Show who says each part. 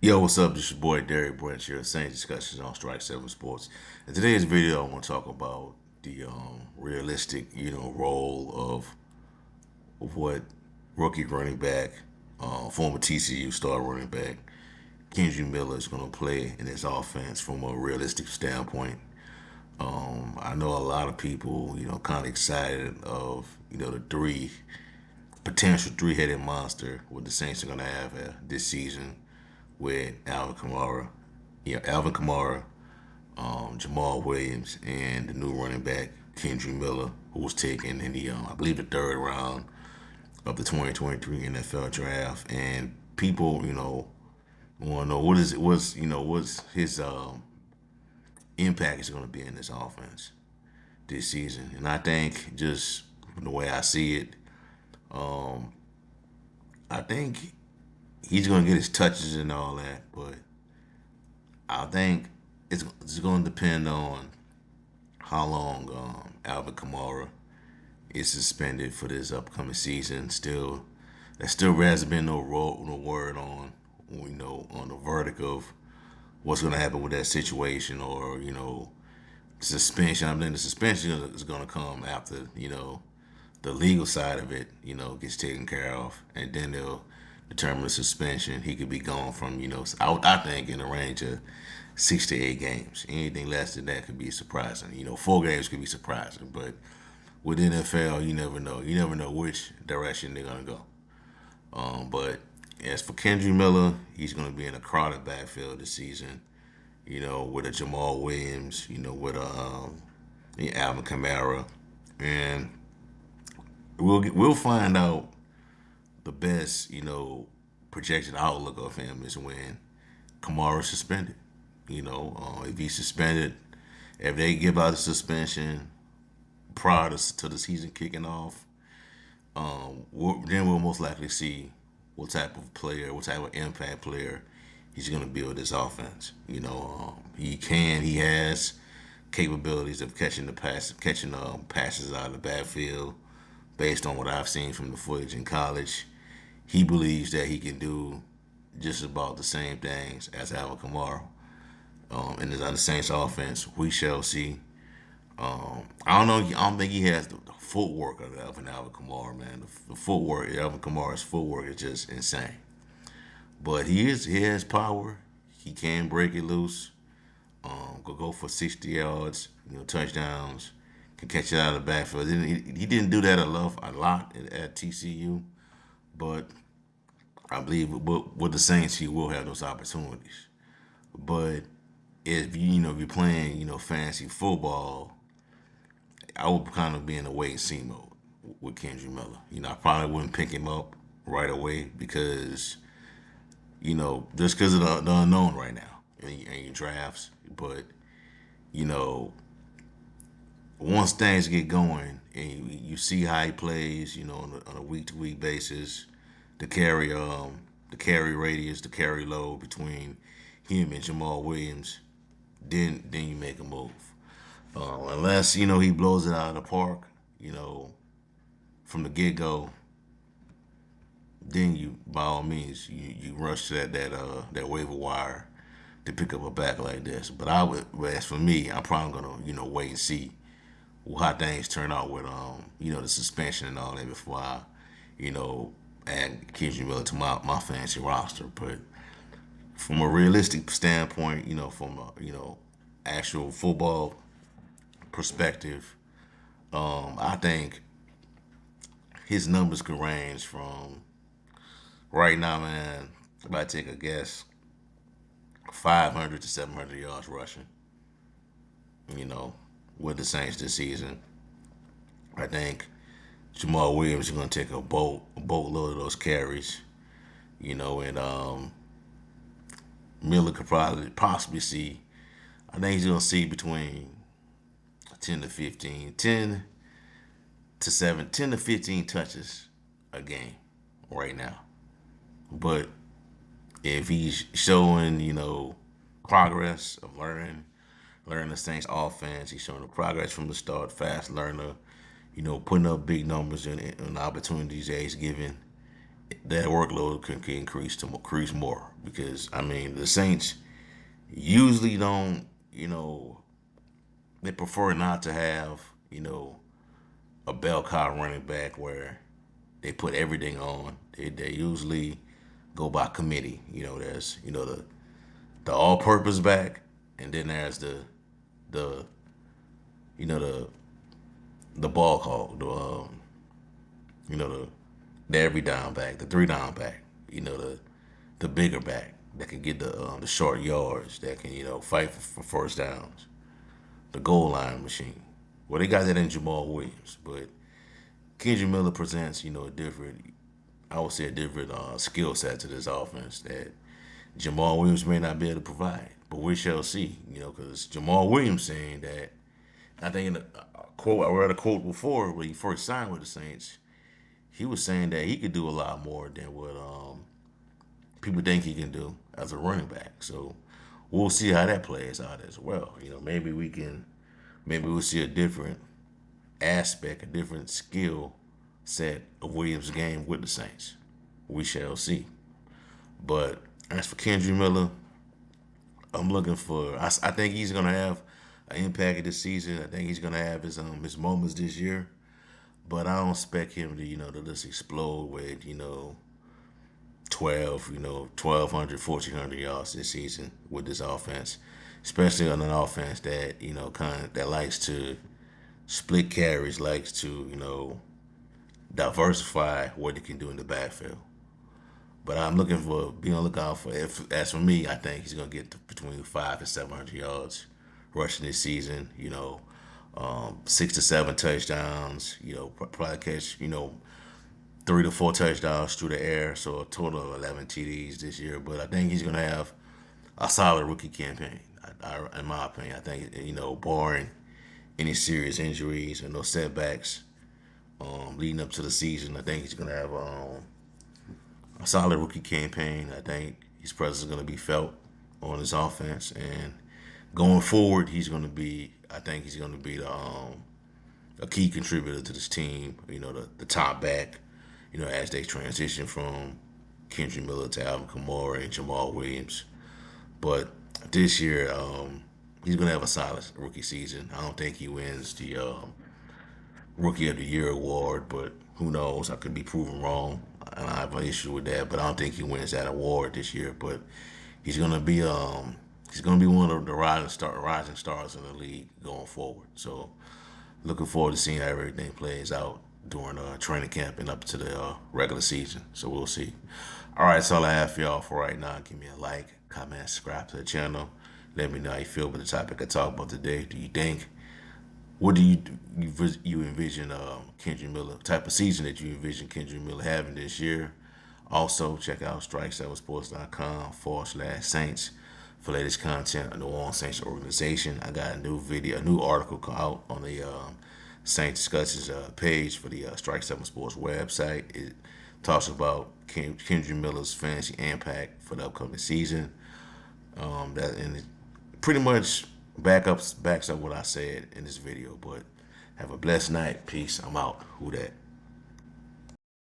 Speaker 1: Yo, what's up? This is your boy Derek Branch here, Saints Discussions on Strike 7 Sports. In today's video, I want to talk about the realistic, role of what rookie running back, former TCU star running back, Kendre Miller is going to play in his offense from a realistic standpoint. I know a lot of people, kind of excited of, the potential three-headed monster what the Saints are going to have this season with Alvin Kamara, Jamal Williams, and the new running back Kendre Miller, who was taken in the I believe the third round of the 2023 NFL draft. And people, want to know what's his impact is going to be in this offense this season. And I think just from the way I see it, I think he's going to get his touches and all that, but I think it's going to depend on how long Alvin Kamara is suspended for this upcoming season. There still hasn't been no word on on the verdict of what's going to happen with that situation, or suspension. I mean, the suspension is going to come after the legal side of it gets taken care of, and then they'll determine the suspension. He could be gone from I think in the range of 6 to 8 games. Anything less than that could be surprising. 4 games could be surprising, but with NFL, you never know. You never know which direction they're gonna go. But as for Kendre Miller, he's gonna be in a crowded backfield this season. With a Jamal Williams, with a Alvin Kamara, and we'll find out the best projected outlook of him is when Kamara suspended. If he's suspended, if they give out a suspension prior to the season kicking off, then we'll most likely see what type of player, what type of impact player he's going to build this offense. He has capabilities of catching passes out of the backfield. Based on what I've seen from the footage in college, he believes that he can do just about the same things as Alvin Kamara. In the Saints offense, we shall see. I don't know. I don't think he has the footwork of Alvin Kamara, man. The footwork, Alvin Kamara's footwork is just insane. But he has power. He can break it loose. Could go for 60 yards, touchdowns. Can catch it out of the backfield. He didn't do that a lot at TCU, but I believe with the Saints he will have those opportunities. But if you're playing fantasy football, I would kind of be in a wait and see mode with Kendre Miller. I probably wouldn't pick him up right away because just because of the unknown right now in your drafts. But you know, once things get going and you see how he plays, on a week to week basis, the carry radius, the carry load between him and Jamal Williams, then you make a move. Unless he blows it out of the park, you know, from the get go, then you by all means you rush to that waiver wire to pick up a back like this. But as for me, I'm probably gonna wait and see how things turn out with the suspension and all that before I add Kendre Miller to my fantasy roster. But from a realistic standpoint, from a actual football perspective, I think his numbers could range from right now, man. If I take a guess, 500 to 700 yards rushing. You know, with the Saints this season, I think Jamal Williams is going to take a boatload of those carries. And Miller could probably possibly see. I think he's going to see between 10 to 15, 10 to 7, 10 to 15 touches a game right now. But if he's showing, progress of learning the Saints offense, he's showing the progress from the start, fast learner, putting up big numbers and opportunities that he's given. that workload can increase more because I mean the Saints usually don't, they prefer not to have, a bell cow running back where they put everything on. They usually go by committee. There's the all-purpose back, and then there's the you know the ball hog, the every down back, the three down back, the bigger back that can get the short yards, that can fight for first downs, the goal line machine. Well, they got that in Jamal Williams, but Kendre Miller presents a different, I would say a different skill set to this offense that Jamal Williams may not be able to provide, but we shall see. Because Jamal Williams saying that, I think in a quote I read a quote before when he first signed with the Saints, he was saying that he could do a lot more than what people think he can do as a running back. So we'll see how that plays out as well. Maybe we'll see a different aspect, a different skill set of Williams' game with the Saints. We shall see. But as for Kendre Miller, I'm looking for. I think he's gonna have an impact this season. I think he's gonna have his moments this year. But I don't expect him to to just explode with 12, 1,200, 1,400 yards this season with this offense, especially on an offense that that likes to split carries, likes to diversify what they can do in the backfield. But I'm looking for be on the lookout for. If as for me, I think he's gonna get between 5 and 700 yards rushing this season. 6 to 7 touchdowns. Probably catch 3 to 4 touchdowns through the air. So a total of 11 TDs this year. But I think he's gonna have a solid rookie campaign. In my opinion, I think barring any serious injuries and no setbacks leading up to the season, I think he's gonna have a solid rookie campaign. I think his presence is going to be felt on his offense, and going forward, I think he's going to be a key contributor to this team. The top back. As they transition from Kendre Miller to Alvin Kamara and Jamal Williams. But this year, he's going to have a solid rookie season. I don't think he wins the Rookie of the Year award, but who knows? I could be proven wrong, and I have an issue with that. But I don't think he wins that award this year. But he's gonna be one of the rising stars in the league going forward. So looking forward to seeing how everything plays out during training camp and up to the regular season. So we'll see. All right, that's all I have for y'all for right now. Give me a like, comment, subscribe to the channel. Let me know how you feel about the topic I talked about today. Do you think what do you envision Kendre Miller type of season that you envision Kendre Miller having this year? Also, check out strike7sports.com/Saints for latest content on the New Orleans Saints organization. I got a new article out on the Saints discussions page for the Strike 7 Sports website. It talks about Kendre Miller's fantasy impact for the upcoming season. That and it pretty much backs up what I said in this video. But have a blessed night. Peace. I'm out. Who that?